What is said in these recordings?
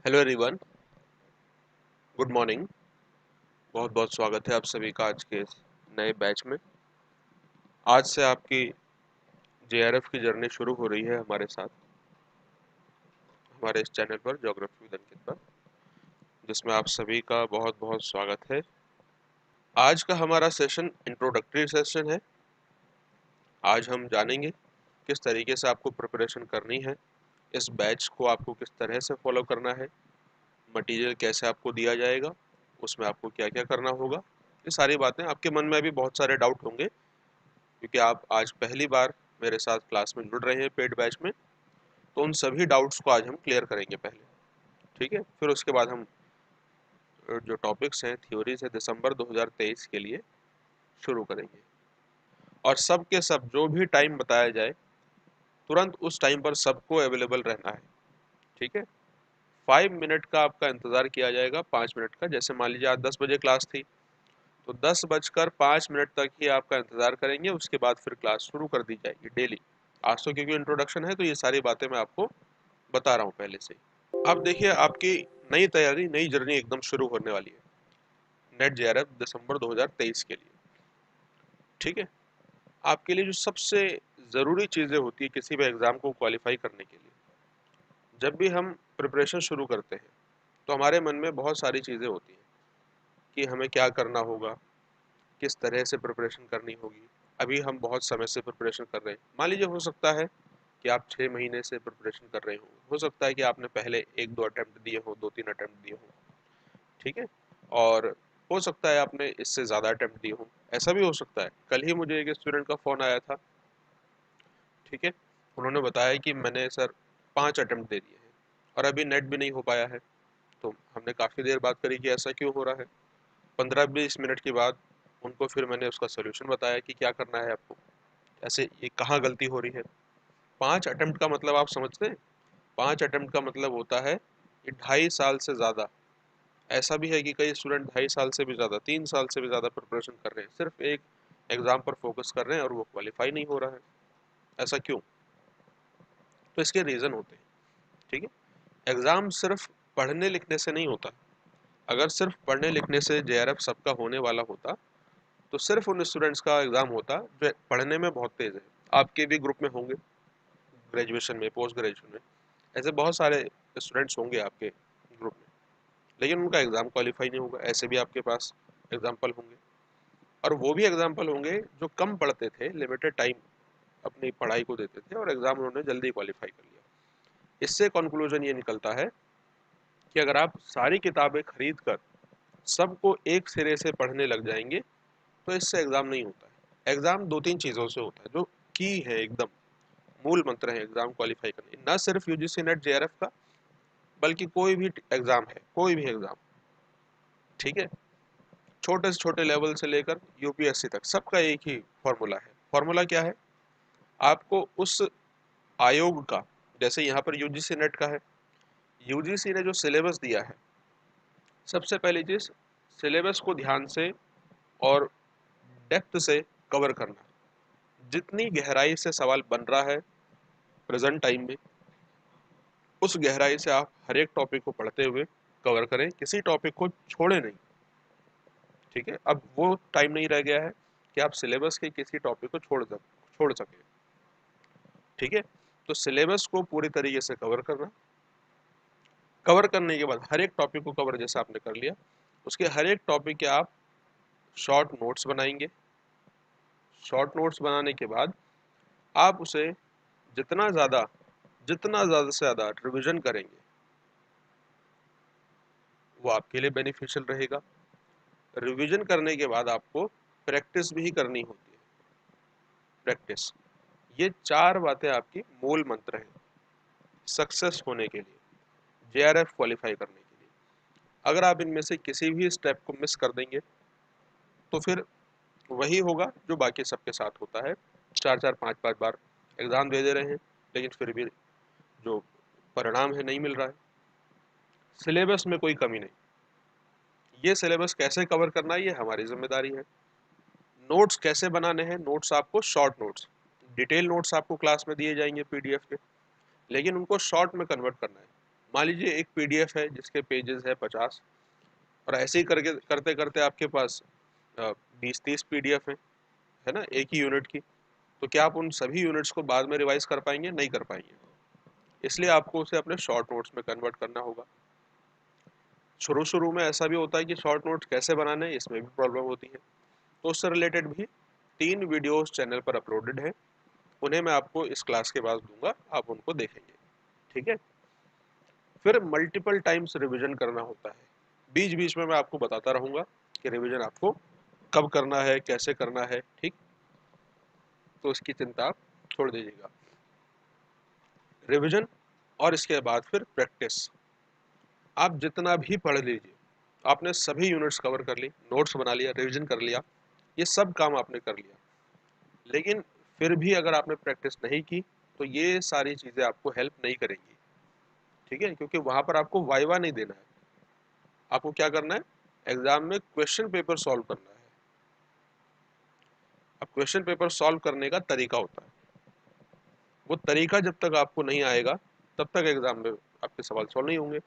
Hello everyone, good morning. बहुत बहुत स्वागत है आप सभी का आज के इस नए बैच में। आज से आपकी जेआरएफ की जर्नी शुरू हो रही है हमारे साथ, हमारे इस चैनल पर ज्योग्राफी विद अंकित पर, जिसमें आप सभी का बहुत बहुत स्वागत है। आज का हमारा सेशन इंट्रोडक्टरी सेशन है। आज हम जानेंगे किस तरीके से आपको प्रिपरेशन करनी है, इस बैच को आपको किस तरह से फॉलो करना है, मटेरियल कैसे आपको दिया जाएगा, उसमें आपको क्या क्या करना होगा। ये सारी बातें आपके मन में अभी बहुत सारे डाउट होंगे, क्योंकि आप आज पहली बार मेरे साथ क्लास में जुड़ रहे हैं पेड बैच में। तो उन सभी डाउट्स को आज हम क्लियर करेंगे पहले, ठीक है। फिर उसके बाद हम जो टॉपिक्स हैं, थ्योरीज है, दिसंबर 2023 के लिए शुरू करेंगे। और सब के सब जो भी टाइम बताया जाए, तुरंत उस टाइम पर सबको अवेलेबल रहना है, ठीक है। 5 मिनट का आपका इंतज़ार किया जाएगा, 5 मिनट का। जैसे मान लीजिए आज 10 बजे क्लास थी, तो 10:05 तक ही आपका इंतज़ार करेंगे, उसके बाद फिर क्लास शुरू कर दी जाएगी डेली। आज तो क्योंकि इंट्रोडक्शन है, तो ये सारी बातें मैं आपको बता रहा हूँ पहले से ही। अब देखिए, आपकी नई तैयारी, नई जर्नी एकदम शुरू होने वाली है नेट जेआरएफ दिसंबर 2023 के लिए, ठीक है। आपके लिए जो सबसे ज़रूरी चीज़ें होती है किसी भी एग्ज़ाम को क्वालिफाई करने के लिए, जब भी हम प्रिपरेशन शुरू करते हैं तो हमारे मन में बहुत सारी चीज़ें होती हैं कि हमें क्या करना होगा, किस तरह से प्रिपरेशन करनी होगी। अभी हम बहुत समय से प्रिपरेशन कर रहे हैं। मान लीजिए, हो सकता है कि आप 6 महीने से प्रिपरेशन कर रहे हो सकता है कि आपने पहले 1-2 अटेम्प्ट दिए हो, 2-3 अटेम्प्ट दिए हो, ठीक है। और हो सकता है आपने इससे ज़्यादा अटेम्प्ट दिए हो, ऐसा भी हो सकता है। कल ही मुझे एक स्टूडेंट का फ़ोन आया था, ठीक है। उन्होंने बताया कि मैंने सर 5 अटेम्प्ट दे दिए हैं और अभी नेट भी नहीं हो पाया है। तो हमने काफ़ी देर बात करी कि ऐसा क्यों हो रहा है। 15-20 मिनट के बाद उनको फिर मैंने उसका सोल्यूशन बताया कि क्या करना है आपको, ऐसे ये कहाँ गलती हो रही है। 5 अटेम्प्ट का मतलब आप समझते हैं? 5 अटेम्प्ट का मतलब होता है कि 2.5 साल से ज़्यादा। ऐसा भी है कि कई स्टूडेंट 2.5 साल से भी ज़्यादा, 3 साल से भी ज़्यादा प्रिपरेशन कर रहे हैं, सिर्फ एक एग्ज़ाम पर फोकस कर रहे हैं और वो क्वालिफाई नहीं हो रहा है। ऐसा क्यों? तो इसके रीज़न होते हैं, ठीक है। एग्ज़ाम सिर्फ पढ़ने लिखने से नहीं होता। अगर सिर्फ पढ़ने लिखने से जेआरएफ सबका होने वाला होता, तो सिर्फ उन स्टूडेंट्स का एग्ज़ाम होता जो पढ़ने में बहुत तेज़ है। आपके भी ग्रुप में होंगे, ग्रेजुएशन में, पोस्ट ग्रेजुएशन में, ऐसे बहुत सारे स्टूडेंट्स होंगे आपके ग्रुप में, लेकिन उनका एग्ज़ाम क्वालिफाई नहीं होगा। ऐसे भी आपके पास एग्जाम्पल होंगे, और वो भी एग्जाम्पल होंगे जो कम पढ़ते थे, लिमिटेड टाइम अपनी पढ़ाई को देते थे और एग्ज़ाम उन्होंने जल्दी क्वालिफाई कर लिया। इससे कंक्लूजन ये निकलता है कि अगर आप सारी किताबें खरीद कर सबको एक सिरे से पढ़ने लग जाएंगे, तो इससे एग्ज़ाम नहीं होता है। एग्ज़ाम 2-3 चीज़ों से होता है, जो की है, एकदम मूल मंत्र है एग्ज़ाम क्वालिफाई करने। न सिर्फ यूजीसी नेट जेआरएफ का, बल्कि कोई भी एग्ज़ाम है, कोई भी एग्ज़ाम, ठीक है। छोटे से छोटे लेवल से लेकर यूपीएससी तक, सबका एक ही फॉर्मूला है। फॉर्मूला क्या है? आपको उस आयोग का, जैसे यहाँ पर यूजीसी नेट का है, यूजीसी ने जो सिलेबस दिया है, सबसे पहली चीज़ सिलेबस को ध्यान से और डेप्थ से कवर करना। जितनी गहराई से सवाल बन रहा है प्रेजेंट टाइम में, उस गहराई से आप हर एक टॉपिक को पढ़ते हुए कवर करें, किसी टॉपिक को छोड़े नहीं, ठीक है। अब वो टाइम नहीं रह गया है कि आप सिलेबस के किसी टॉपिक को छोड़ सके, ठीक है। तो सिलेबस को पूरी तरीके से कवर करना, कवर करने के बाद हर एक टॉपिक को कवर जैसे आपने कर लिया, उसके हर एक टॉपिक के आप शॉर्ट नोट्स बनाएंगे। शॉर्ट नोट्स बनाने के बाद आप उसे जितना ज़्यादा से ज़्यादा रिवीजन करेंगे, वो आपके लिए बेनिफिशियल रहेगा। रिवीजन करने के बाद आपको प्रैक्टिस भी करनी होती है। प्रैक्टिस, ये 4 बातें आपकी मूल मंत्र हैं सक्सेस होने के लिए, जेआरएफ क्वालिफाई करने के लिए। अगर आप इनमें से किसी भी स्टेप को मिस कर देंगे, तो फिर वही होगा जो बाकी सबके साथ होता है। 4-4, 5-5 बार एग्ज़ाम दे रहे हैं, लेकिन फिर भी जो परिणाम है नहीं मिल रहा है। सिलेबस में कोई कमी नहीं, ये सिलेबस कैसे कवर करना है ये हमारी जिम्मेदारी है। नोट्स कैसे बनाने हैं? नोट्स आपको शॉर्ट नोट्स, डिटेल नोट्स आपको क्लास में दिए जाएंगे पीडीएफ के, लेकिन उनको शॉर्ट में कन्वर्ट करना है। मान लीजिए एक पीडीएफ है जिसके पेजेस है 50, और ऐसे ही करके करते करते आपके पास 20-30 पीडीएफ है ना, एक ही यूनिट की। तो क्या आप उन सभी यूनिट्स को बाद में रिवाइज कर पाएंगे? नहीं कर पाएंगे। इसलिए आपको उसे अपने शॉर्ट नोट्स में कन्वर्ट करना होगा। शुरू शुरू में ऐसा भी होता है कि शॉर्ट नोट्स कैसे बनाने, इसमें भी प्रॉब्लम होती है। तो उससे रिलेटेड भी 3 वीडियोस चैनल पर अपलोडेड है, उन्हें मैं आपको इस क्लास के बाद दूंगा, आप उनको देखेंगे। ठीक है। फिर मल्टीपल टाइम्स रिवीजन करना होता है। बीच बीच में मैं आपको बताता रहूंगा कि रिवीजन आपको कब करना है, कैसे करना है। ठीक, तो इसकी चिंता आप छोड़ दीजिएगा। रिवीजन और इसके बाद फिर प्रैक्टिस। आप जितना भी पढ़ लीजिए, आपने सभी यूनिट्स कवर कर ली, नोट्स बना लिया, रिवीजन कर लिया, ये सब काम आपने कर लिया, लेकिन फिर भी अगर आपने प्रैक्टिस नहीं की तो ये सारी चीज़ें आपको हेल्प नहीं करेंगी। ठीक है, क्योंकि वहां पर आपको वाइवा नहीं देना है, आपको क्या करना है, एग्जाम में क्वेश्चन पेपर सॉल्व करना है। अब क्वेश्चन पेपर सॉल्व करने का तरीका होता है, वो तरीका जब तक आपको नहीं आएगा तब तक एग्जाम में आपके सवाल सॉल्व नहीं होंगे।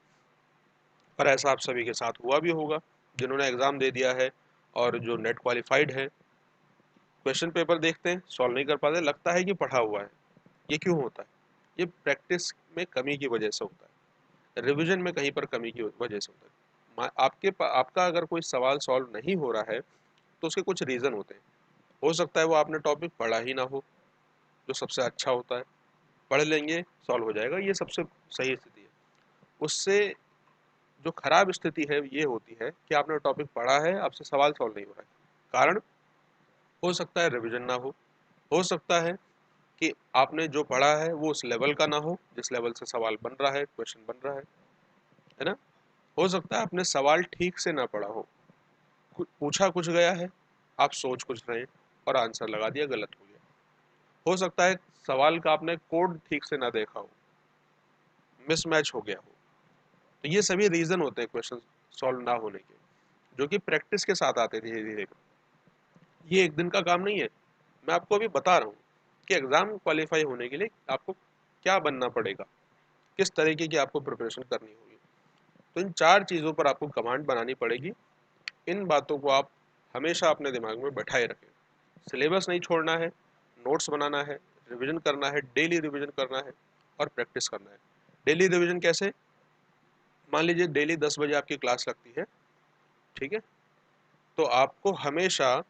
पर ऐसा आप सभी के साथ हुआ भी होगा, जिन्होंने एग्जाम दे दिया है और जो नेट क्वालिफाइड है, क्वेश्चन पेपर देखते हैं सॉल्व नहीं कर पाते, लगता है कि पढ़ा हुआ है। ये क्यों होता है? ये प्रैक्टिस में कमी की वजह से होता है, रिवीजन में कहीं पर कमी की वजह से होता है। आपका अगर कोई सवाल सॉल्व नहीं हो रहा है तो उसके कुछ रीज़न होते हैं। हो सकता है वो आपने टॉपिक पढ़ा ही ना हो, जो सबसे अच्छा होता है। पढ़ लेंगे सॉल्व हो जाएगा, ये सबसे सही स्थिति है। उससे जो खराब स्थिति है ये होती है कि आपने टॉपिक पढ़ा है, आपसे सवाल सॉल्व नहीं हो रहा है। कारण हो सकता है रिवीजन ना हो सकता है कि आपने जो पढ़ा है वो उस लेवल का ना हो जिस लेवल से सवाल बन रहा है, क्वेश्चन बन रहा है ना। हो सकता है आपने सवाल ठीक से ना पढ़ा हो, पूछा कुछ गया है, आप सोच कुछ रहे हैं और आंसर लगा दिया, गलत हो गया। हो सकता है सवाल का आपने कोड ठीक से ना देखा हो, मिसमैच हो गया हो। तो ये सभी रीजन होते हैं क्वेश्चन सॉल्व ना होने के, जो कि प्रैक्टिस के साथ आते धीरे धीरे। ये एक दिन का काम नहीं है। मैं आपको अभी बता रहा हूँ कि एग्जाम क्वालिफाई होने के लिए आपको क्या बनना पड़ेगा, किस तरीके की आपको प्रिपरेशन करनी होगी। तो इन 4 चीज़ों पर आपको कमांड बनानी पड़ेगी। इन बातों को आप हमेशा अपने दिमाग में बैठाए रखें। सिलेबस नहीं छोड़ना है, नोट्स बनाना है, रिवीजन करना है, डेली रिवीजन करना है और प्रैक्टिस करना है। डेली रिवीजन कैसे? मान लीजिए डेली 10 बजे आपकी क्लास लगती है, ठीक है, तो आपको हमेशा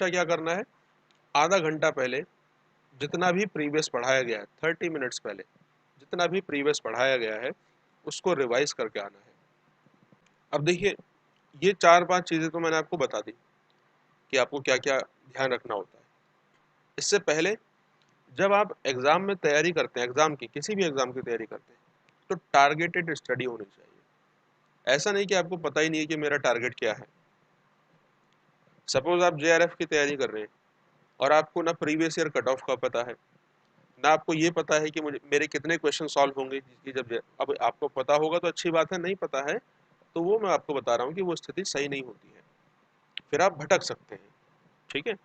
क्या करना है, आधा घंटा पहले जितना भी प्रीवियस पढ़ाया गया है, 30 मिनट्स पहले जितना भी प्रीवियस पढ़ाया गया है उसको रिवाइज करके आना है। अब देखिए, ये 4-5 चीज़ें तो मैंने आपको बता दी कि आपको क्या क्या ध्यान रखना होता है। इससे पहले जब आप एग्ज़ाम में तैयारी करते हैं, एग्ज़ाम की किसी भी एग्ज़ाम की तैयारी करते हैं, तो टारगेटेड स्टडी होनी चाहिए। ऐसा नहीं कि आपको पता ही नहीं है कि मेरा टारगेट क्या है। सपोज आप जेआरएफ की तैयारी कर रहे हैं और आपको ना प्रीवियस ईयर कट ऑफ का पता है, ना आपको ये पता है कि मुझे मेरे कितने क्वेश्चन सॉल्व होंगे। कि अब आपको पता होगा तो अच्छी बात है, नहीं पता है तो वो मैं आपको बता रहा हूँ कि वो स्थिति सही नहीं होती है, फिर आप भटक सकते हैं। ठीक है,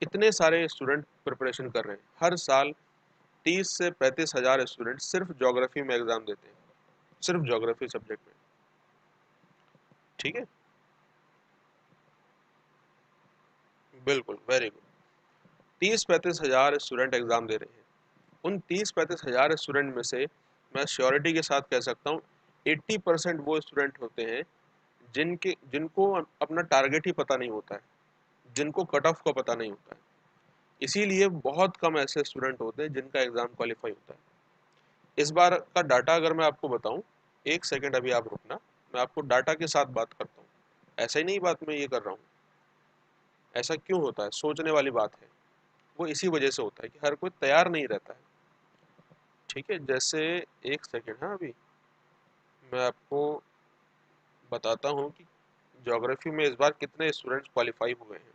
इतने सारे स्टूडेंट प्रिपरेशन कर रहे हैं, हर साल 30 से 35 हज़ार स्टूडेंट सिर्फ ज्योग्राफी में एग्जाम देते हैं, सिर्फ ज्योग्राफी सब्जेक्ट में। ठीक है, बिल्कुल, वेरी गुड। 30-35 हज़ार स्टूडेंट एग्जाम दे रहे हैं। उन 30-35 हज़ार स्टूडेंट में से मैं श्योरिटी के साथ कह सकता हूँ 80% वो स्टूडेंट होते हैं जिनको अपना टारगेट ही पता नहीं होता है, जिनको कट ऑफ का पता नहीं होता है। इसीलिए बहुत कम ऐसे स्टूडेंट होते हैं जिनका एग्जाम क्वालिफाई होता है। इस बार का डाटा अगर मैं आपको बताऊं, एक सेकंड अभी आप रुकना, मैं आपको डाटा के साथ बात करता हूँ। ऐसा ही नहीं बात मैं ये कर रहा हूँ। ऐसा क्यों होता है, सोचने वाली बात है। वो इसी वजह से होता है कि हर कोई तैयार नहीं रहता है। ठीक है, जैसे एक सेकंड, हाँ अभी मैं आपको बताता हूँ कि ज्योग्राफी में इस बार कितने स्टूडेंट्स क्वालिफाई हुए हैं।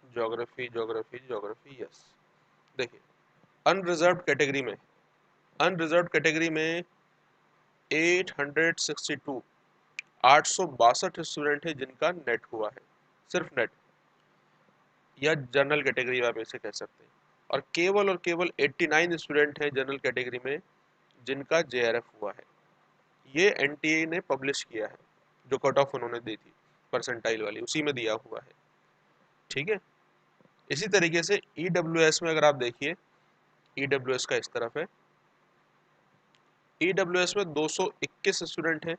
Geography geography geography, yes. देखिए, अनरिजर्व कैटेगरी में, अनरिजर्व कैटेगरी में 862 862 स्टूडेंट है जिनका नेट हुआ है, सिर्फ नेट, या जनरल कैटेगरी आप ऐसे कह सकते हैं। और केवल 89 स्टूडेंट हैं जनरल कैटेगरी में जिनका जेआरएफ हुआ है। ये एनटीए ने पब्लिश किया है, जो कट ऑफ उन्होंने दी थी परसेंटाइल वाली, उसी में दिया हुआ है। ठीक है। इसी तरीके से ईडब्ल्यूएस में अगर आप देखिए, ईडब्ल्यूएस का इस तरफ है, ईडब्ल्यूएस में 221 स्टूडेंट हैं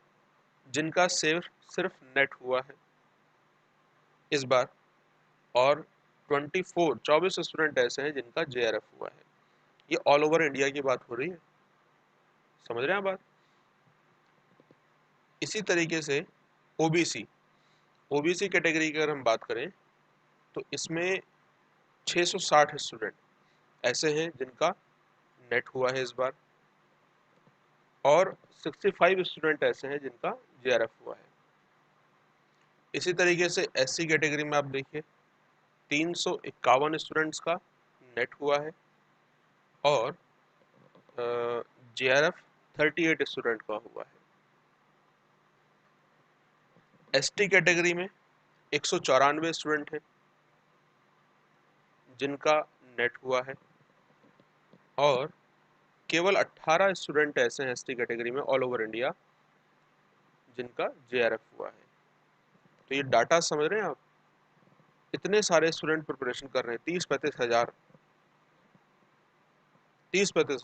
जिनका सिर्फ सिर्फ नेट हुआ है इस बार, और 24 स्टूडेंट ऐसे हैं जिनका जेआरएफ हुआ है। ये ऑल ओवर इंडिया की बात हो रही है, समझ रहे हैं बात। इसी तरीके से ओबीसी, ओबीसी कैटेगरी की अगर हम बात करें तो इसमें 660 स्टूडेंट ऐसे हैं जिनका नेट हुआ है इस बार, और 65 स्टूडेंट ऐसे हैं जिनका जेआरएफ हुआ है। इसी तरीके से एससी कैटेगरी में आप देखिए 351 स्टूडेंट्स का नेट हुआ है, और जेआरएफ 38 स्टूडेंट का हुआ है। एसटी कैटेगरी में 194 स्टूडेंट हैं जिनका नेट हुआ है, और केवल 18 स्टूडेंट ऐसे हैं एसटी कैटेगरी में ऑल ओवर इंडिया जिनका जेआरएफ हुआ है। तो ये डाटा समझ रहे हैं आप, इतने सारे स्टूडेंट प्रिपरेशन कर रहे हैं, 30-35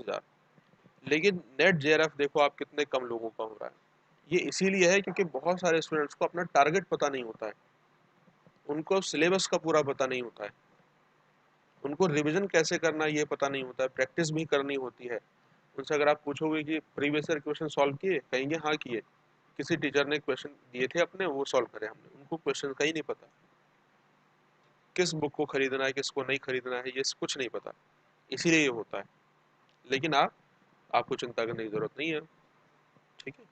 हज़ार, लेकिन नेट जेआरएफ देखो आप कितने कम लोगों का हो रहा है। ये इसीलिए है क्योंकि बहुत सारे स्टूडेंट्स को अपना टारगेट पता नहीं होता है, उनको सिलेबस का पूरा पता नहीं होता है, उनको रिवीजन कैसे करना है ये पता नहीं होता है, प्रैक्टिस भी करनी होती है। उनसे अगर आप पूछोगे कि प्रीवियस ईयर क्वेश्चन सॉल्व किए, कहेंगे हाँ किए, किसी टीचर ने क्वेश्चन दिए थे अपने, वो सॉल्व करे हमने। उनको क्वेश्चन का ही नहीं पता, किस बुक को खरीदना है किसको नहीं खरीदना है, ये कुछ नहीं पता, इसीलिए ये होता है। लेकिन आपको चिंता करने की जरूरत नहीं है। ठीक है।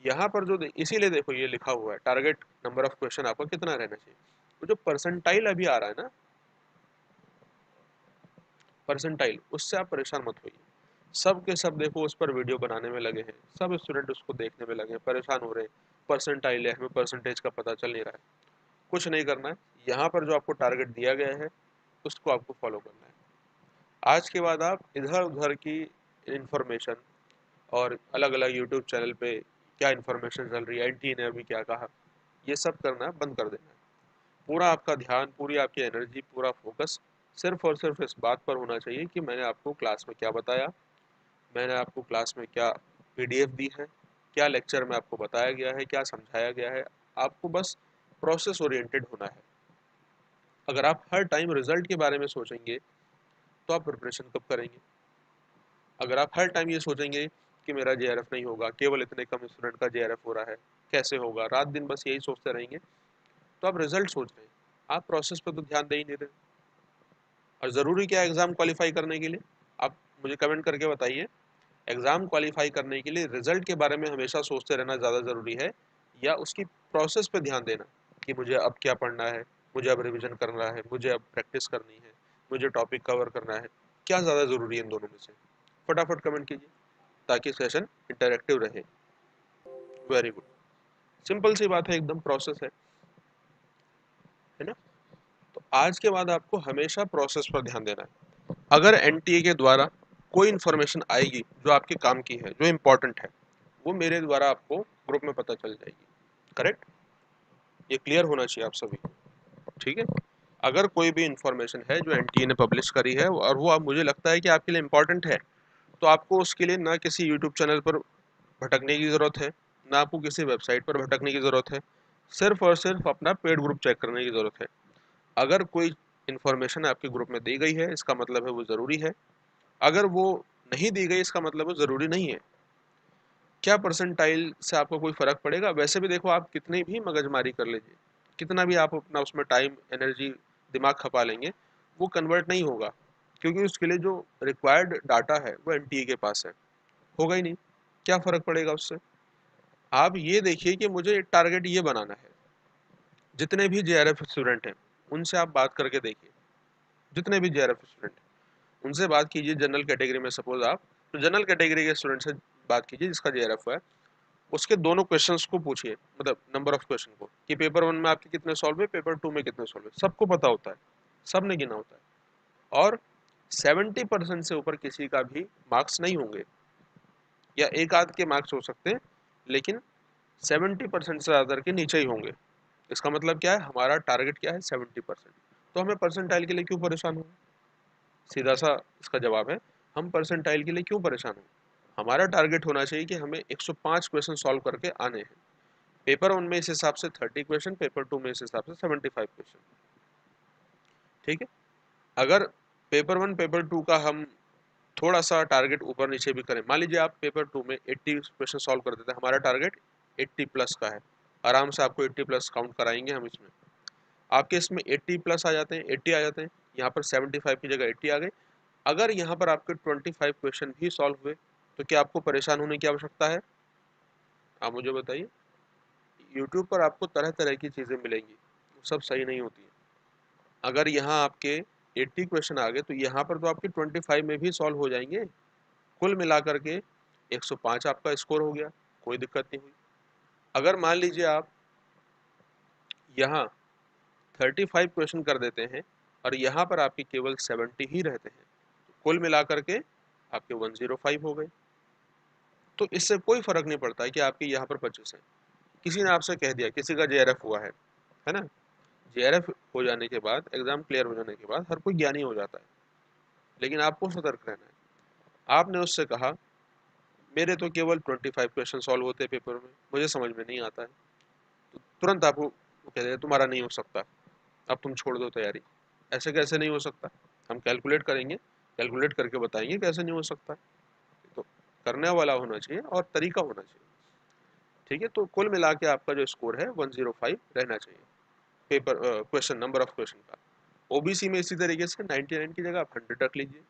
यहाँ पर जो इसीलिए देखो ये लिखा हुआ है टारगेट नंबर ऑफ क्वेश्चन आपका कितना रहना चाहिए। तो जो परसेंटाइल अभी आ रहा है ना, परसेंटाइल, उससे आप परेशान मत होइए। सब के सब देखो उस पर वीडियो बनाने में लगे हैं, सब स्टूडेंट उसको देखने में लगे हैं, परेशान हो रहे हैं, परसेंटाइल है, हमें परसेंटेज का पता चल नहीं रहा है। कुछ नहीं करना है, यहाँ पर जो आपको टारगेट दिया गया है उसको आपको फॉलो करना है। आज के बाद आप इधर उधर की इंफॉर्मेशन और अलग अलग यूट्यूब चैनल पे क्या इन्फॉर्मेशन चल रही है, एनटी ने अभी क्या कहा, ये सब करना बंद कर देना है। पूरा आपका ध्यान, पूरी आपकी एनर्जी, पूरा फोकस सिर्फ और सिर्फ इस बात पर होना चाहिए कि मैंने आपको क्लास में क्या बताया, मैंने आपको क्लास में क्या पीडीएफ दी है, क्या लेक्चर में आपको बताया गया है, क्या समझाया गया है। आपको बस प्रोसेस ओरिएंटेड होना है। अगर आप हर टाइम रिजल्ट के बारे में सोचेंगे तो आप प्रिपरेशन कब करेंगे। अगर आप हर टाइम ये सोचेंगे कि मेरा जेआरएफ नहीं होगा, केवल इतने कम स्टूडेंट का जेआरएफ हो रहा है, कैसे होगा, रात दिन बस यही सोचते रहेंगे, तो आप रिजल्ट सोच रहे हैं, आप प्रोसेस पर तो ध्यान दे ही नहीं रहे। और ज़रूरी क्या है एग्ज़ाम क्वालिफाई करने के लिए, आप मुझे कमेंट करके बताइए। एग्ज़ाम क्वालिफाई करने के लिए रिजल्ट के बारे में हमेशा सोचते रहना ज़्यादा ज़रूरी है, या उसकी प्रोसेस पे ध्यान देना कि मुझे अब क्या पढ़ना है, मुझे अब रिवीजन करना है, मुझे अब प्रैक्टिस करनी है, मुझे टॉपिक कवर करना है, क्या ज़्यादा ज़रूरी है इन दोनों में से। फटाफट कमेंट कीजिए ताकि सेशन इंटरेक्टिव रहे। वेरी गुड, सिंपल सी बात है, एकदम प्रोसेस है ना। तो आज के बाद आपको हमेशा प्रोसेस पर ध्यान देना है। अगर एनटीए के द्वारा कोई इन्फॉर्मेशन आएगी जो आपके काम की है, जो इम्पोर्टेंट है, वो मेरे द्वारा आपको ग्रुप में पता चल जाएगी। करेक्ट, ये क्लियर होना चाहिए आप सभी को। ठीक है। अगर कोई भी इंफॉर्मेशन है जो एनटीए ने पब्लिश करी है और वो अब मुझे लगता है कि आपके लिए इम्पोर्टेंट है, तो आपको उसके लिए ना किसी यूट्यूब चैनल पर भटकने की ज़रूरत है, ना आपको किसी वेबसाइट पर भटकने की ज़रूरत है, सिर्फ और सिर्फ अपना पेड ग्रुप चेक करने की ज़रूरत है। अगर कोई इन्फॉर्मेशन आपके ग्रुप में दी गई है इसका मतलब है वो ज़रूरी है, अगर वो नहीं दी गई इसका मतलब वो ज़रूरी नहीं है। क्या परसेंटाइल से आपको कोई फ़र्क पड़ेगा? वैसे भी देखो आप कितनी भी मगजमारी कर लीजिए, कितना भी आप अपना उसमें टाइम, एनर्जी, दिमाग खपा लेंगे, वो कन्वर्ट नहीं होगा, क्योंकि उसके लिए जो रिक्वायर्ड डाटा है वो एनटीए के पास है, होगा ही नहीं। क्या फ़र्क पड़ेगा उससे। आप ये देखिए कि मुझे टारगेट ये बनाना है। जितने भी जेआरएफ स्टूडेंट हैं उनसे आप बात करके देखिए, जितने भी जेआरएफ स्टूडेंट हैं उनसे बात कीजिए। जनरल कैटेगरी में सपोज आप, तो जनरल कैटेगरी के स्टूडेंट से बात कीजिए जिसका जेआरएफ है, उसके दोनों क्वेश्चंस को पूछिए, मतलब नंबर ऑफ क्वेश्चन को, कि पेपर 1 में आपके कितने सॉल्व हुए, पेपर 2 में कितने सॉल्व हुए। सबको पता होता है, सब ने गिना होता है। और 70% से ऊपर किसी का भी मार्क्स नहीं होंगे, या एक आध के मार्क्स हो सकते हैं, लेकिन 70% से ज़्यादा के नीचे ही होंगे। इसका मतलब क्या है, हमारा टारगेट क्या है 70%। तो हमें परसेंटाइल के लिए क्यों परेशान हो, सीधा सा इसका जवाब है, हम परसेंटाइल के लिए क्यों परेशान हो। हमारा टारगेट होना चाहिए कि हमें 105 क्वेश्चन सॉल्व करके आने हैं। पेपर 1 में इस हिसाब से 30 क्वेश्चन, पेपर 2 में इस हिसाब से 75 क्वेश्चन। ठीक है, अगर पेपर 1 पेपर 2 का हम थोड़ा सा टारगेट ऊपर नीचे भी करें, मान लीजिए आप पेपर 2 में 80 क्वेश्चन सॉल्व कर देते हैं, हमारा टारगेट 80 प्लस का है, आराम से आपको 80 प्लस काउंट कराएंगे हम इसमें। आपके इसमें 80 प्लस आ जाते हैं, 80 आ जाते हैं, यहाँ पर 75 की जगह 80 आ गए। अगर यहाँ पर आपके 25 क्वेश्चन भी सॉल्व हुए तो क्या आपको परेशान होने की आवश्यकता है, आप मुझे बताइए। यूट्यूब पर आपको तरह तरह की चीज़ें मिलेंगी, वो सब सही नहीं होती है। अगर यहाँ आपके 80 क्वेश्चन आ गए तो यहाँ पर तो आपके 25 में भी सॉल्व हो जाएंगे, कुल मिलाकर के 105 आपका स्कोर हो गया, कोई दिक्कत नहीं हुई। अगर मान लीजिए आप यहाँ 35 क्वेश्चन कर देते हैं और यहाँ पर आपके केवल 70 ही रहते हैं, तो कुल मिलाकर के आपके 105 हो गए। तो इससे कोई फर्क नहीं पड़ता है कि आपके यहाँ पर 25 है। किसी ने आपसे कह दिया, किसी का जेआरएफ हुआ है ना, जेआरएफ हो जाने के बाद, एग्जाम क्लियर हो जाने के बाद हर कोई ज्ञानी हो जाता है, लेकिन आपको सतर्क रहना है। आपने उससे कहा मेरे तो केवल 25 क्वेश्चन सॉल्व होते हैं पेपर में, मुझे समझ में नहीं आता है, तो तुरंत आपको कह देगा तुम्हारा नहीं हो सकता, अब तुम छोड़ दो तैयारी। ऐसे कैसे नहीं हो सकता, हम कैलकुलेट करेंगे, कैलकुलेट करके बताएंगे कैसे नहीं हो सकता। तो करने वाला होना चाहिए और तरीका होना चाहिए। ठीक है, तो कुल मिला के आपका जो स्कोर है 105 रहना चाहिए, paper question number of question का। ओबीसी में इसी तरीके से 99 की जगह आप 100 रख लीजिए,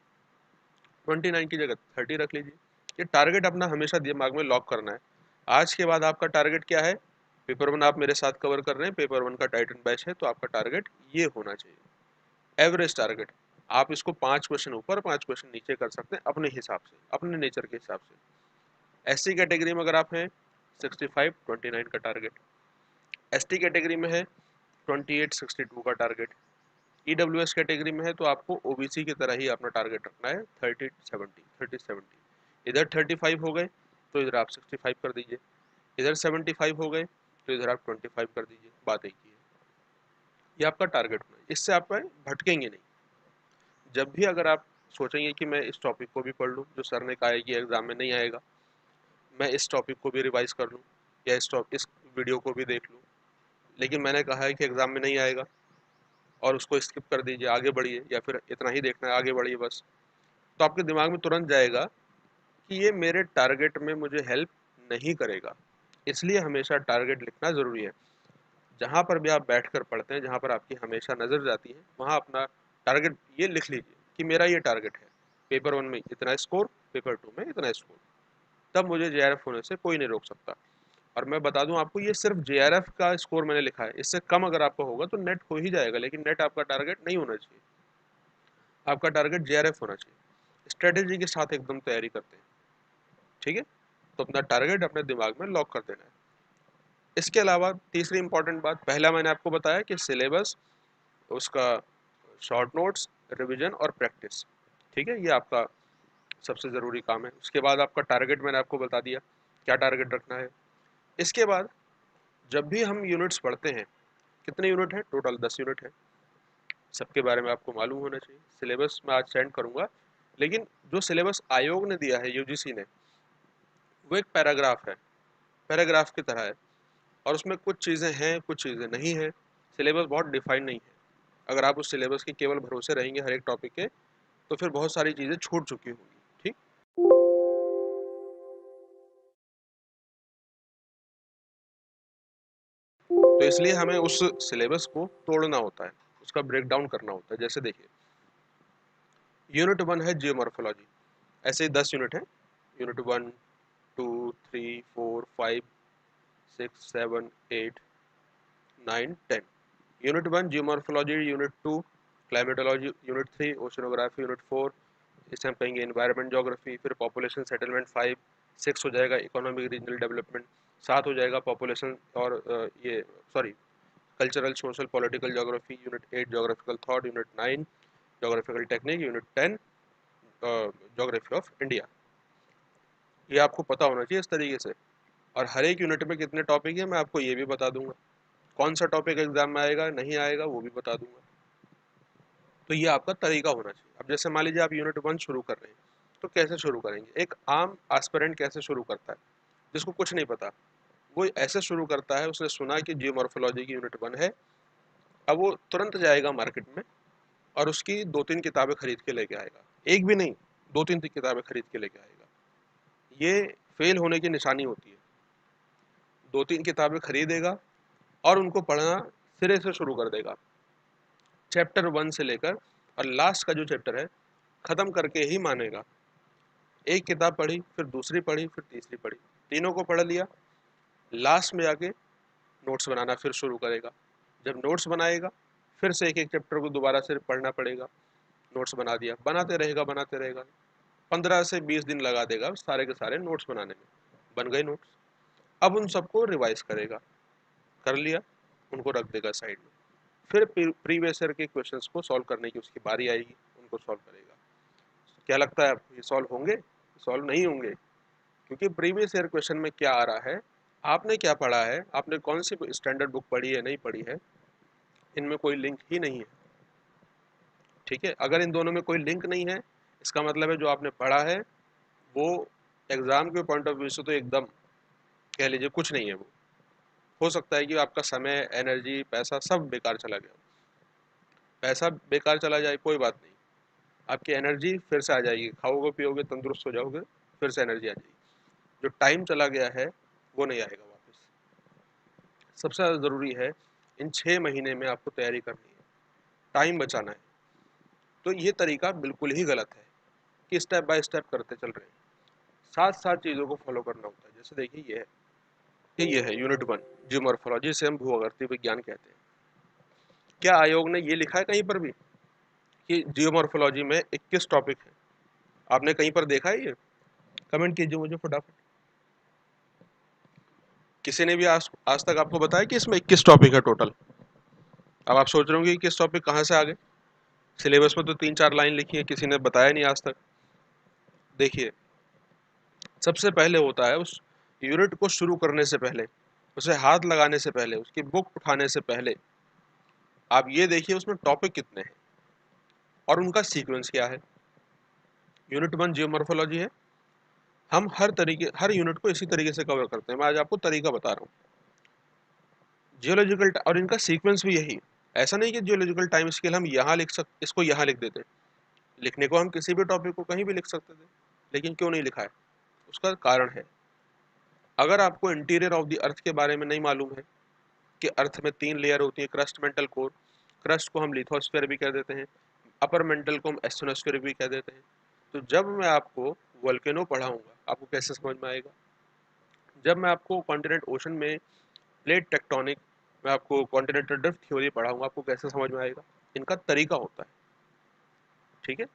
29 की जगह 30 रख लीजिए। ये टारगेट अपना हमेशा दिमाग में लॉक करना है। आज के बाद आपका टारगेट क्या है, पेपर 1 आप मेरे साथ कवर कर रहे हैं, पेपर 1 का टाइटन बैच है, तो आपका टारगेट ये होना चाहिए, एवरेज टारगेट। आप इसको 5 क्वेश्चन ऊपर 5 क्वेश्चन नीचे कर सकते हैं अपने हिसाब से, अपने नेचर के हिसाब से। एससी कैटेगरी में अगर आप हैं 65 29 का टारगेट, एसटी कैटेगरी में है 28 62 का टारगेट, ईडब्ल्यूएस कैटेगरी में है तो आपको ओबीसी की तरह ही अपना टारगेट रखना है 30 70। इधर 35 हो गए तो इधर आप 65 कर दीजिए, इधर 75 हो गए तो इधर आप 25 कर दीजिए, बात एक ही है। ये आपका टारगेट होना है, इससे आप भटकेंगे नहीं। जब भी अगर आप सोचेंगे कि मैं इस टॉपिक को भी पढ़ लूँ जो सर ने कहा है कि एग्जाम में नहीं आएगा, मैं इस टॉपिक को भी रिवाइज कर लूँ, या इस वीडियो को भी देख लूँ, लेकिन मैंने कहा है कि एग्जाम में नहीं आएगा, और उसको स्किप कर दीजिए, आगे बढ़िए, या फिर इतना ही देखना है आगे बढ़िए बस, तो आपके दिमाग में तुरंत जाएगा कि ये मेरे टारगेट में मुझे हेल्प नहीं करेगा। इसलिए हमेशा टारगेट लिखना ज़रूरी है। जहाँ पर भी आप बैठकर पढ़ते हैं, जहाँ पर आपकी हमेशा नज़र जाती है, वहाँ अपना टारगेट ये लिख लीजिए कि मेरा ये टारगेट है, पेपर 1 में इतना स्कोर, पेपर 2 में इतना स्कोर, तब मुझे जेआरएफ होने से कोई नहीं रोक सकता। और मैं बता दूं आपको, ये सिर्फ जेआरएफ का स्कोर मैंने लिखा है, इससे कम अगर आपका होगा तो नेट हो ही जाएगा, लेकिन नेट आपका टारगेट नहीं होना चाहिए, आपका टारगेट जेआरएफ होना चाहिए। स्ट्रेटेजी के साथ एकदम तैयारी करते हैं, ठीक है, तो अपना टारगेट अपने दिमाग में लॉक कर देना है। इसके अलावा तीसरी इंपॉर्टेंट बात, पहला मैंने आपको बताया कि सिलेबस, उसका शॉर्ट नोट्स, रिवीजन और प्रैक्टिस, ठीक है, ये आपका सबसे ज़रूरी काम है। उसके बाद आपका टारगेट मैंने आपको बता दिया क्या टारगेट रखना है। इसके बाद जब भी हम यूनिट्स पढ़ते हैं, कितने यूनिट है टोटल, 10 यूनिट है, सबके बारे में आपको मालूम होना चाहिए। सिलेबस मैं आज सेंड करूंगा, लेकिन जो सिलेबस आयोग ने दिया है, यूजीसी ने, वो एक पैराग्राफ है, पैराग्राफ की तरह है, और उसमें कुछ चीज़ें हैं कुछ चीज़ें नहीं हैं, सिलेबस बहुत डिफाइन नहीं है। अगर आप उस सिलेबस के केवल भरोसे रहेंगे हर एक टॉपिक के, तो फिर बहुत सारी चीज़ें छूट चुकी होंगी। ठीक, तो इसलिए हमें उस सिलेबस को तोड़ना होता है, उसका ब्रेक डाउन करना होता है। जैसे देखिए, यूनिट 1 है जियोमॉर्फोलॉजी, ऐसे ही 10 यूनिट है, unit 1 2 3 4 5 6 7 8 9 10। Unit 1 geomorphology, unit 2 climatology, unit 3 oceanography, unit 4 इसे हम कहेंगे एनवायरनमेंट ज्योग्राफी, फिर पॉपुलेशन सेटलमेंट 5, 6 हो जाएगा इकोनॉमिक रीजनल डेवलपमेंट, 7 हो जाएगा पॉपुलेशन और ये sorry cultural social political geography, unit 8 geographical thought, unit 9 geographical technique unit 10 geography of India. ये आपको पता होना चाहिए इस तरीके से। और हर एक यूनिट में कितने टॉपिक है मैं आपको ये भी बता दूंगा, कौन सा टॉपिक एग्जाम में आएगा नहीं आएगा वो भी बता दूंगा। तो ये आपका तरीका होना चाहिए। अब जैसे मान लीजिए आप यूनिट 1 शुरू कर रहे हैं, तो कैसे शुरू करेंगे? एक आम एस्पिरेंट कैसे शुरू करता है, जिसको कुछ नहीं पता, वो ऐसे शुरू करता है, उसने सुना कि जियोमॉर्फोलॉजी की यूनिट 1 है, अब वो तुरंत जाएगा मार्केट में और उसकी 2-3 किताबें खरीद के लेके आएगा, एक भी नहीं 2-3 किताबें खरीद के लेके आएगा। ये फेल होने की निशानी होती है। 2-3 किताबें खरीदेगा और उनको पढ़ना सिरे से शुरू कर देगा, चैप्टर 1 से लेकर और लास्ट का जो चैप्टर है खत्म करके ही मानेगा। एक किताब पढ़ी, फिर दूसरी पढ़ी, फिर तीसरी पढ़ी, तीनों को पढ़ लिया, लास्ट में जाके नोट्स बनाना फिर शुरू करेगा। जब नोट्स बनाएगा फिर से एक एक चैप्टर को दोबारा से पढ़ना पड़ेगा, नोट्स बना दिया, बनाते रहेगा 15 से 20 दिन लगा देगा सारे के सारे नोट्स बनाने में, बन गए नोट्स। अब उन सबको रिवाइज करेगा, कर लिया, उनको रख देगा साइड में, फिर प्रीवियस ईयर के क्वेश्चंस को सॉल्व करने की उसकी बारी आएगी, उनको सॉल्व करेगा। क्या लगता है आपको ये सॉल्व होंगे? सॉल्व नहीं होंगे, क्योंकि प्रीवियस ईयर क्वेश्चन में क्या आ रहा है, आपने क्या पढ़ा है, आपने कौन सी स्टैंडर्ड बुक पढ़ी है नहीं पढ़ी है, इनमें कोई लिंक ही नहीं है। ठीक है, अगर इन दोनों में कोई लिंक नहीं है, इसका मतलब है जो आपने पढ़ा है वो एग्जाम के पॉइंट ऑफ व्यू से तो एकदम कह लीजिए कुछ नहीं है। वो हो सकता है कि आपका समय, एनर्जी, पैसा सब बेकार चला गया। पैसा बेकार चला जाए कोई बात नहीं, आपकी एनर्जी फिर से आ जाएगी, खाओगे पियोगे तंदुरुस्त हो जाओगे, फिर से एनर्जी आ जाएगी। जो टाइम चला गया है वो नहीं आएगा वापस। सबसे ज़्यादा ज़रूरी है इन 6 महीने में आपको तैयारी करनी है, टाइम बचाना है। तो ये तरीका बिल्कुल ही गलत है कि स्टेप बाय स्टेप करते चल रहे हैं, साथ साथ चीज़ों को फॉलो करना होता है। जैसे देखिए ये है यूनिट 1 जियोमॉर्फोलॉजी, से हम भूआकृति विज्ञान कहते हैं। क्या आयोग ने ये लिखा है कहीं पर भी कि जियोमॉर्फोलॉजी में 21 टॉपिक है? आपने कहीं पर देखा है ये? कमेंट कीजिए मुझे फटाफट। किसी ने भी आज तक आपको बताया कि इसमें 21 टॉपिक है टोटल? अब आप सोच रहे होंगे कि 21 टॉपिक कहाँ से आ गए, सिलेबस में तो 3-4 लाइन लिखी है, किसी ने बताया नहीं आज तक। देखिए, सबसे पहले होता है उस यूनिट को शुरू करने से पहले, उसे हाथ लगाने से पहले, उसकी बुक उठाने से पहले आप ये देखिए उसमें टॉपिक कितने हैं और उनका सीक्वेंस क्या है। यूनिट 1 जियोमॉर्फोलॉजी है, हम हर यूनिट को इसी तरीके से कवर करते हैं। मैं आज आपको तरीका बता रहा हूँ जियोलॉजिकल, और इनका सीक्वेंस भी यही। ऐसा नहीं कि जियोलॉजिकल टाइम स्केल हम यहाँ इसको यहाँ लिख देते, लिखने को हम किसी भी टॉपिक को कहीं भी लिख सकते थे, लेकिन क्यों नहीं लिखा है? उसका कारण है, अगर आपको इंटीरियर ऑफ द अर्थ के बारे में नहीं मालूम है कि अर्थ में 3 लेयर होती है, क्रस्ट, मेंटल, कोर। क्रस्ट को हम लिथोस्फीयर भी कह देते हैं, अपर मेंटल को हम एस्ट्रोनोस्फीयर भी कह देते हैं। तो जब मैं आपको वोल्केनो पढ़ाऊंगा आपको कैसे समझ में आएगा? जब मैं आपको कॉन्टिनेंट ओशन में प्लेट टेक्टोनिक, मैं आपको कॉन्टिनेंटल ड्रिफ्ट थ्योरी पढ़ाऊंगा आपको कैसे समझ में आएगा? इनका तरीका होता है। ठीक है,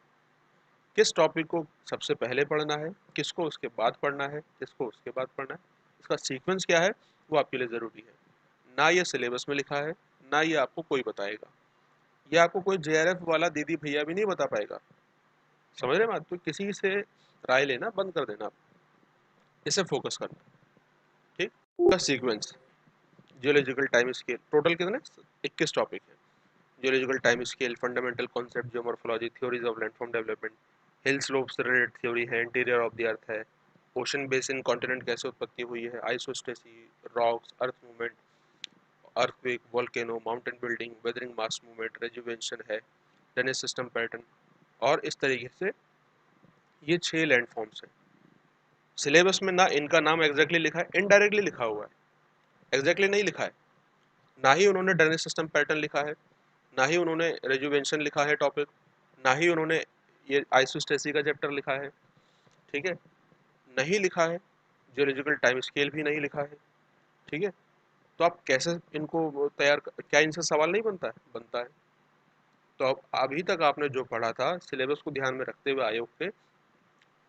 किस टॉपिक को सबसे पहले पढ़ना है, किसको उसके बाद पढ़ना है, किसको उसके बाद पढ़ना है, इसका सीक्वेंस क्या है, वो आपके लिए ज़रूरी है। ना ये सिलेबस में लिखा है, ना ये आपको कोई बताएगा, ये आपको कोई जेआरएफ वाला दीदी भैया भी नहीं बता पाएगा। समझ रहे हैं बात? तो किसी से राय लेना बंद कर देना, इसे फोकस करना। ठीक, का sequence, geological time scale, total कितने 21 टॉपिक है। Geological time scale, fundamental concept, geomorphology, theories of landform development, hill slope से रिलेटेड थ्योरी है, इंटीरियर ऑफ द अर्थ है, ओशन बेसिन, कॉन्टिनेंट कैसे उत्पत्ति हुई है, isostasy, rocks, earth movement, earthquake, volcano, mountain building, weathering mass movement, rejuvenation है, drainage system pattern. और इस तरीके से ये 6 लैंडफॉर्म्स हैं। सिलेबस में ना इनका नाम एग्जैक्टली लिखा है, इनडायरेक्टली लिखा हुआ है, एग्जैक्टली नहीं लिखा है। ना ही उन्होंने ड्रेनेज सिस्टम पैटर्न लिखा है, ना ही उन्होंने रेजुवेंशन लिखा है टॉपिक, ना ही उन्होंने ये आइसोस्टेसी का चैप्टर लिखा है। ठीक है, नहीं लिखा है, जियोलॉजिकल टाइम स्केल भी नहीं लिखा है। ठीक है, तो आप कैसे इनको क्या इनसे सवाल नहीं बनता है? बनता है। तो अब अभी तक आपने जो पढ़ा था सिलेबस को ध्यान में रखते हुए आयोग के,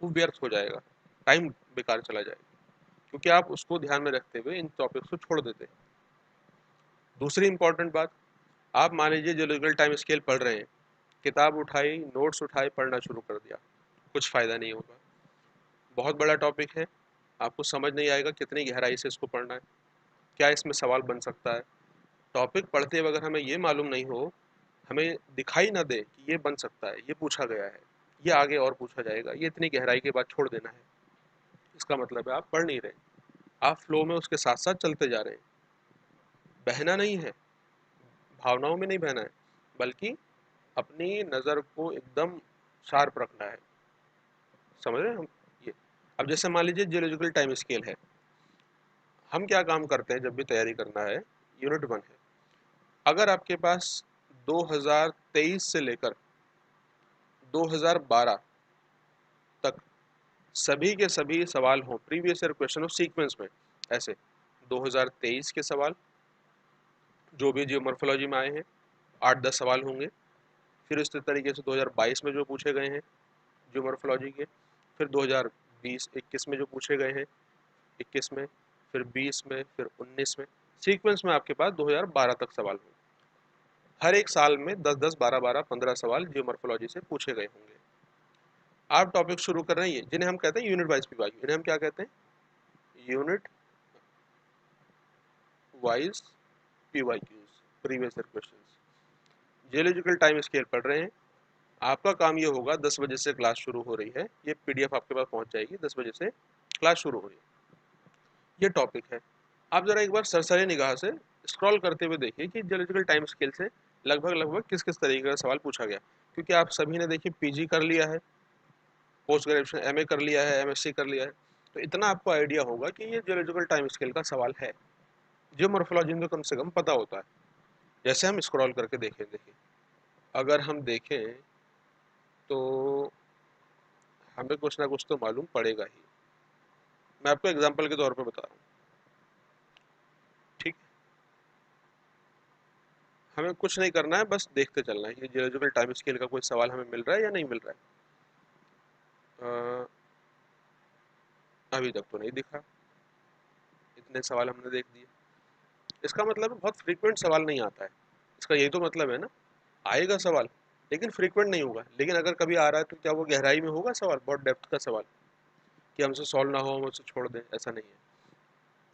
वो व्यर्थ हो जाएगा, टाइम बेकार चला जाएगा, क्योंकि आप उसको ध्यान में रखते हुए इन टॉपिक्स को छोड़ देते हैं। दूसरी इंपॉर्टेंट बात, आप मान लीजिए जियोलॉजिकल टाइम स्केल पढ़ रहे हैं, किताब उठाई, नोट्स उठाए, पढ़ना शुरू कर दिया, कुछ फ़ायदा नहीं होगा। बहुत बड़ा टॉपिक है, आपको समझ नहीं आएगा कितनी गहराई से इसको पढ़ना है, क्या इसमें सवाल बन सकता है। टॉपिक पढ़ते वक्त हमें ये मालूम नहीं हो, हमें दिखाई ना दे कि ये बन सकता है, ये पूछा गया है, ये आगे और पूछा जाएगा, ये इतनी गहराई के बाद छोड़ देना है, इसका मतलब है आप पढ़ नहीं रहे, आप फ्लो में उसके साथ साथ चलते जा रहे हैं। बहना नहीं है, भावनाओं में नहीं बहना है, बल्कि अपनी नज़र को एकदम शार्प रखना है। समझ रहे हैं हम ये? अब जैसे मान लीजिए जियोलॉजिकल टाइम स्केल है, हम क्या काम करते हैं जब भी तैयारी करना है, यूनिट 1 है। अगर आपके पास 2023 से लेकर 2012 तक सभी के सभी सवाल हों, previous year question of sequence में, ऐसे 2023 के सवाल जो भी जियोमॉर्फोलॉजी में आए हैं 8-10 सवाल होंगे। फिर इस तरीके से 2022 में जो पूछे गए हैं जियोमॉर्फोलॉजी के, फिर 2020-21 में जो पूछे गए हैं 21 में, फिर 20 में, फिर 19 में, सीक्वेंस में आपके पास 2012 तक सवाल होंगे। हर एक साल में 10-10, 12-12, 15 सवाल जियोमॉर्फोलॉजी से पूछे गए होंगे। आप टॉपिक शुरू कर रहे हैं जिन्हें हम कहते हैं यूनिट वाइज पीवाईक्यू, इन्हें हम क्या कहते हैं? Unit wise PYQs, previous year questions. Geological time scale पढ़ रहे हैं, आपका काम ये होगा 10 बजे से क्लास शुरू हो रही है, ये पीडीएफ आपके पास पहुंच जाएगी, 10 बजे से क्लास शुरू हो रही है, ये टॉपिक है। आप जरा एक बार सरसरी निगाह से स्क्रॉल करते हुए देखिए कि जियोलॉजिकल टाइम स्केल से लगभग लगभग किस किस तरीके का सवाल पूछा गया, क्योंकि आप सभी ने देखिए पीजी कर लिया है, पोस्ट ग्रेजुएशन एमए कर लिया है, एमएससी कर लिया है, तो इतना आपको आइडिया होगा कि ये जियोलॉजिकल टाइम स्केल का सवाल है। जियोमॉर्फोलॉजी में कम से कम पता होता है। जैसे हम स्क्रॉल करके देखें, देखिए अगर हम देखें तो हमें कुछ ना कुछ तो मालूम पड़ेगा ही। मैं आपको एग्जांपल के तौर पे बता रहा हूँ, ठीक? हमें कुछ नहीं करना है, बस देखते चलना है कि जियोलॉजिकल टाइम स्केल का कोई सवाल हमें मिल रहा है या नहीं मिल रहा है। अभी तक तो नहीं दिखा, इतने सवाल हमने देख दिए, इसका मतलब बहुत फ्रीक्वेंट सवाल नहीं आता है, इसका यही तो मतलब है ना। आएगा सवाल लेकिन फ्रीक्वेंट नहीं होगा, लेकिन अगर कभी आ रहा है तो क्या वो गहराई में होगा सवाल, बहुत डेप्थ का सवाल कि हमसे सॉल्व ना हो हम उसे छोड़ दें, ऐसा नहीं है,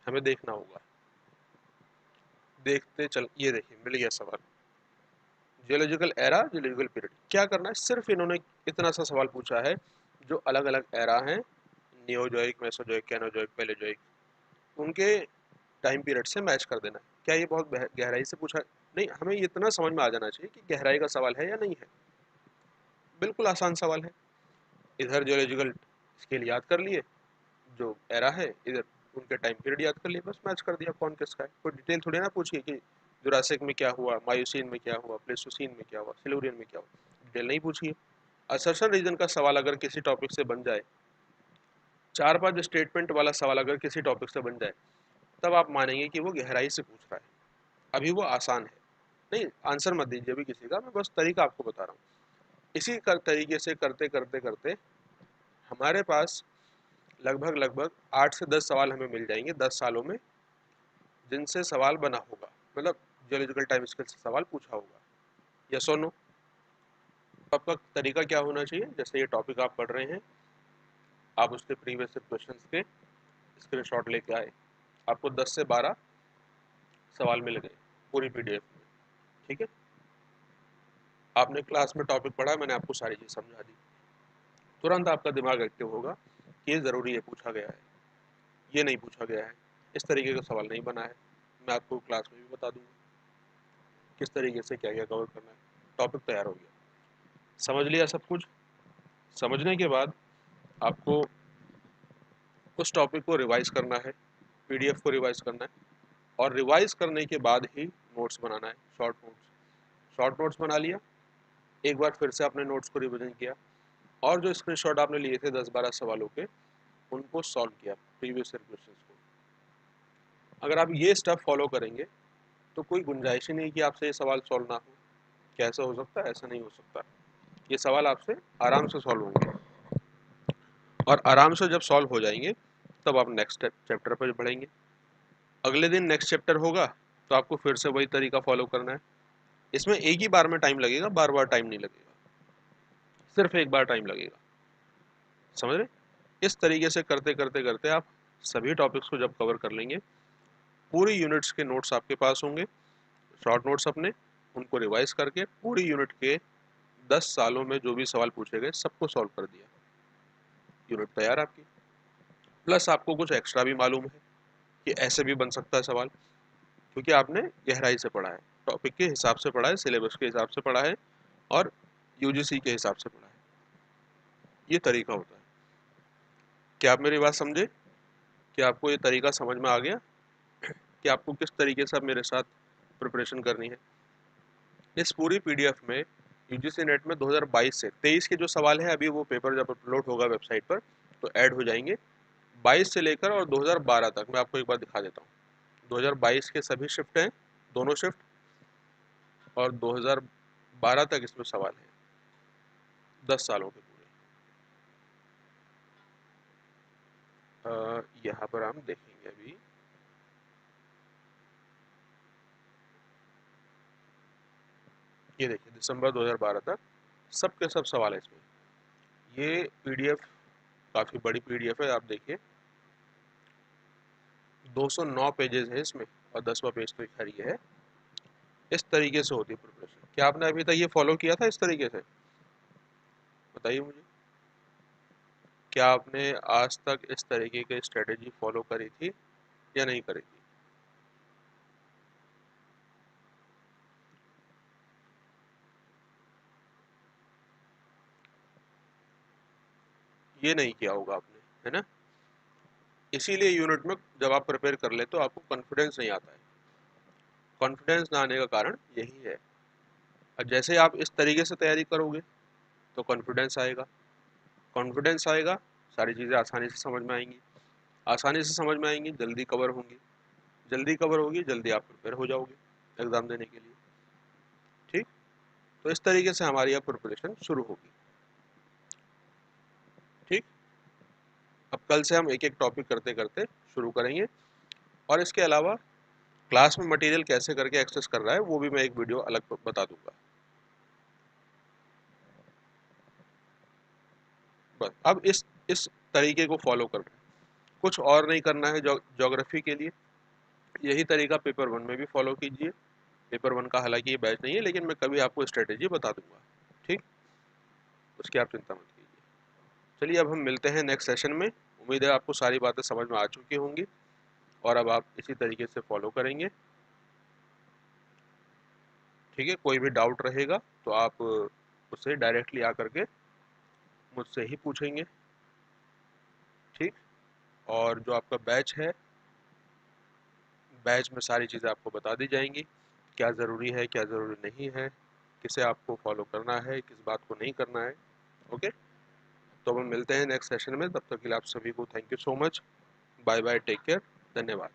हमें देखना होगा। देखते चल, ये देखिए मिल गया सवाल, जियोलॉजिकल एरा, जियोलॉजिकल पीरियड। क्या करना है, सिर्फ इन्होंने इतना सा सवाल पूछा है, जो अलग अलग एरा हैं, नियोजोइक, मेसोजोइक, कैनोजोइक, पैलेजोइक, उनके टाइम पीरियड से मैच कर देना है। क्या ये बहुत गहराई से पूछा? नहीं, हमें इतना समझ में आ जाना चाहिए कि गहराई का सवाल है या नहीं है। बिल्कुल आसान सवाल है। इधर जियोलॉजिकल स्केल याद कर लिए, जो एरा है, इधर उनके टाइम पीरियड याद कर लिए, बस मैच कर दिया कौन किसका है। कोई डिटेल थोड़ी ना पूछिए कि जुरासिक में क्या हुआ, मायोसीन में क्या हुआ, प्लेस्टोसीन में क्या हुआ, सिल्यूरियन में क्या हुआ, डिटेल नहीं पूछिए। असर्शन रीजन का सवाल अगर किसी टॉपिक से बन जाए, 4-5 स्टेटमेंट वाला सवाल अगर किसी टॉपिक से बन जाए, तब आप मानेंगे कि वो गहराई से पूछ रहा है। अभी वो आसान है, नहीं आंसर मत दीजिए अभी किसी का, मैं बस तरीका आपको बता रहा हूँ। इसी तरीके से करते करते करते हमारे पास लगभग लगभग 8 से 10 सवाल हमें मिल जाएंगे 10 सालों में, जिनसे सवाल बना होगा, मतलब जियोलॉजिकल टाइम स्केल से सवाल पूछा होगा। यस और नो? आपका तरीका क्या होना चाहिए, जैसे ये टॉपिक आप पढ़ रहे हैं, आप उसके प्रीवियस क्वेश्चंस के स्क्रीनशॉट लेके आए, आपको 10 से 12 सवाल मिल गए पूरी पीडीएफ में, ठीक है? आपने क्लास में टॉपिक पढ़ा, मैंने आपको सारी चीज़ समझा दी, तुरंत आपका दिमाग एक्टिव होगा कि ये ज़रूरी है, पूछा गया है, ये नहीं पूछा गया है, इस तरीके का सवाल नहीं बना है। मैं आपको क्लास में भी बता दूंगा किस तरीके से क्या क्या कवर करना है। टॉपिक तैयार हो गया, समझ लिया सब कुछ। समझने के बाद आपको उस टॉपिक को रिवाइज करना है, पीडीएफ को रिवाइज करना है, और रिवाइज करने के बाद ही नोट्स बनाना है, शॉर्ट नोट्स। शॉर्ट नोट्स बना लिया, एक बार फिर से आपने नोट्स को रिविजन किया, और जो स्क्रीनशॉट आपने लिए थे 10-12 सवालों के, उनको सॉल्व किया प्रीवियस ईयर क्वेश्चंस को। अगर आप ये स्टेप फॉलो करेंगे तो कोई गुंजाइश ही नहीं कि आपसे ये सवाल सॉल्व ना हो। कैसे हो सकता है? ऐसा नहीं हो सकता, ये सवाल आपसे आराम से सॉल्व होंगे, और आराम से जब सॉल्व हो जाएंगे तब आप नेक्स्ट चैप्टर पर बढ़ेंगे। अगले दिन नेक्स्ट चैप्टर होगा तो आपको फिर से वही तरीका फॉलो करना है। इसमें एक ही बार में टाइम लगेगा, बार बार टाइम नहीं लगेगा। सिर्फ एक बार टाइम लगेगा। समझ रहे? इस तरीके से करते करते करते आप सभी टॉपिक्स को जब कवर कर लेंगे, पूरी यूनिट्स के नोट्स आपके पास होंगे, शॉर्ट नोट्स अपने, उनको रिवाइज करके पूरी यूनिट के 10 सालों में जो भी सवाल पूछे गए सबको सॉल्व कर दिया, यूनिट तैयार आपकी। प्लस आपको कुछ एक्स्ट्रा भी मालूम है कि ऐसे भी बन सकता है सवाल, क्योंकि आपने गहराई से पढ़ा है, टॉपिक के हिसाब से पढ़ा है, सिलेबस के हिसाब से पढ़ा है और यूजीसी के हिसाब से पढ़ा है। ये तरीका होता है। क्या आप मेरी बात समझे? क्या आपको ये तरीका समझ में आ गया कि आपको किस तरीके से अब मेरे साथ प्रिपरेशन करनी है? इस पूरी पीडीएफ में यूजीसी नेट में 2022 से 23 के जो सवाल हैं, अभी वो पेपर जब अपलोड होगा वेबसाइट पर तो ऐड हो जाएंगे। 22 से लेकर और 2012 तक मैं आपको एक बार दिखा देता हूँ। 2022 के सभी शिफ्ट हैं, दोनों शिफ्ट, और 2012 तक इसमें सवाल हैं, 10 सालों के पूरे। यहाँ पर हम देखेंगे अभी, ये देखिए दिसंबर 2012 तक सब के सब सवाल है इसमें। ये पीडीएफ काफ़ी बड़ी पीडीएफ है, आप देखिए 209 पेजेस है इसमें और 10वां पेज तो खैर ये है। इस तरीके से होती है प्रिपरेशन। क्या आपने अभी तक ये फॉलो किया था इस तरीके से? बताइए मुझे, क्या आपने आज तक इस तरीके की स्ट्रेटेजी फॉलो करी थी या नहीं करी थी? ये नहीं किया होगा आपने, है ना? इसीलिए यूनिट में जब आप प्रिपेयर कर ले तो आपको कॉन्फिडेंस नहीं आता है। कॉन्फिडेंस ना आने का कारण यही है। और जैसे आप इस तरीके से तैयारी करोगे तो कॉन्फिडेंस आएगा, कॉन्फिडेंस आएगा, सारी चीज़ें आसानी से समझ में आएंगी, आसानी से समझ में आएंगी, जल्दी कवर होंगी, जल्दी कवर होगी, जल्दी आप प्रिपेयर हो जाओगे एग्ज़ाम देने के लिए। ठीक? तो इस तरीके से हमारी अब प्रिपरेशन शुरू होगी। ठीक? अब कल से हम एक एक टॉपिक करते करते शुरू करेंगे, और इसके अलावा क्लास में मटेरियल कैसे करके एक्सेस कर रहा है वो भी मैं एक वीडियो अलग बता दूंगा। बस अब इस तरीके को फॉलो करना है, कुछ और नहीं करना है। ज्योग्राफी के लिए यही तरीका पेपर 1 में भी फॉलो कीजिए। पेपर 1 का हालांकि ये बैच नहीं है, लेकिन मैं कभी आपको स्ट्रेटेजी बता दूंगा। ठीक? उसकी आप चिंता मत कीजिए। चलिए अब हम मिलते हैं नेक्स्ट सेशन में। उम्मीद है आपको सारी बातें समझ में आ चुकी होंगी और अब आप इसी तरीके से फॉलो करेंगे। ठीक है? कोई भी डाउट रहेगा तो आप उससे डायरेक्टली आकर के मुझसे ही पूछेंगे। ठीक? और जो आपका बैच है, बैच में सारी चीज़ें आपको बता दी जाएंगी, क्या ज़रूरी है क्या ज़रूरी नहीं है, किसे आपको फॉलो करना है, किस बात को नहीं करना है। ओके? तो हम मिलते हैं नेक्स्ट सेशन में। तब तक के लिए आप सभी को thank you so much. Bye bye, take care, धन्यवाद।